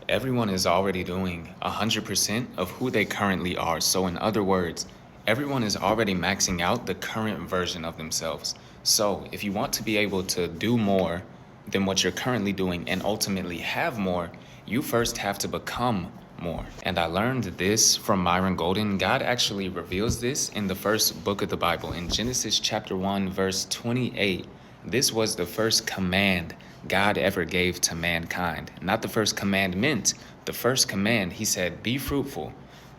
Everyone is already doing 100% of who they currently are. So, in other words, everyone is already maxing out the current version of themselves. So, if you want to be able to do more than what you're currently doing and ultimately have more, you first have to become more. And I learned this from Myron Golden. God actually reveals this in the first book of the Bible, in Genesis chapter 1, verse 28. This was the first command God ever gave to mankind. Not the first commandment. The first command, he said, be fruitful,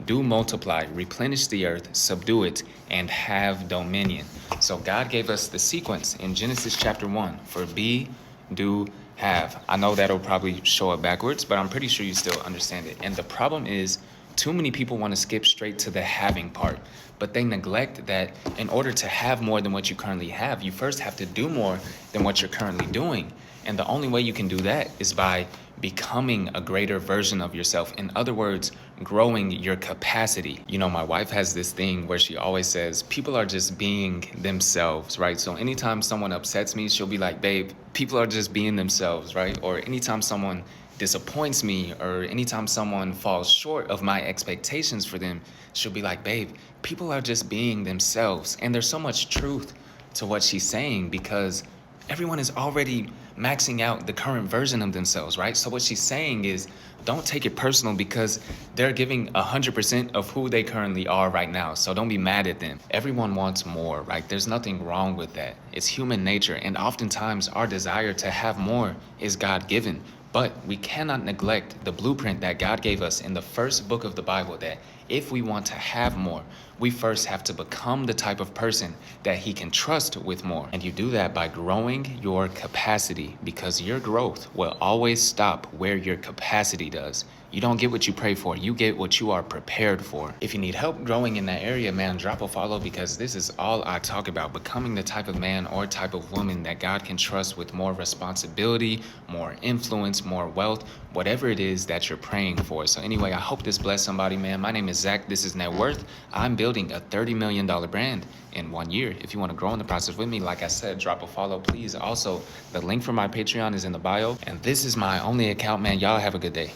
do multiply, replenish the earth, subdue it, and have dominion. So God gave us the sequence in Genesis chapter 1 for be, do, have. I know that'll probably show up backwards, but I'm pretty sure you still understand it. And the problem is, too many people want to skip straight to the having part, but they neglect that in order to have more than what you currently have, you first have to do more than what you're currently doing. And the only way you can do that is by becoming a greater version of yourself. In other words, growing your capacity. You know, my wife has this thing where she always says, people are just being themselves, right? So anytime someone upsets me, she'll be like, babe, people are just being themselves, right? Or anytime someone disappoints me or anytime someone falls short of my expectations for them, she'll be like, babe, people are just being themselves. And there's so much truth to what she's saying because everyone is already maxing out the current version of themselves, right? So what she's saying is don't take it personal because they're giving 100% of who they currently are right now. So don't be mad at them. Everyone wants more, right? There's nothing wrong with that. It's human nature. And oftentimes our desire to have more is God-given. But we cannot neglect the blueprint that God gave us in the first book of the Bible that if we want to have more, we first have to become the type of person that he can trust with more. And you do that by growing your capacity because your growth will always stop where your capacity does. You don't get what you pray for. You get what you are prepared for. If you need help growing in that area, man, drop a follow because this is all I talk about. Becoming the type of man or type of woman that God can trust with more responsibility, more influence, more wealth, whatever it is that you're praying for. So anyway, I hope this blessed somebody, man. My name is Zach. This is Net Worth. I'm building a $30 million brand in 1 year. If you want to grow in the process with me, like I said, drop a follow, please. Also, the link for my Patreon is in the bio. And this is my only account, man. Y'all have a good day.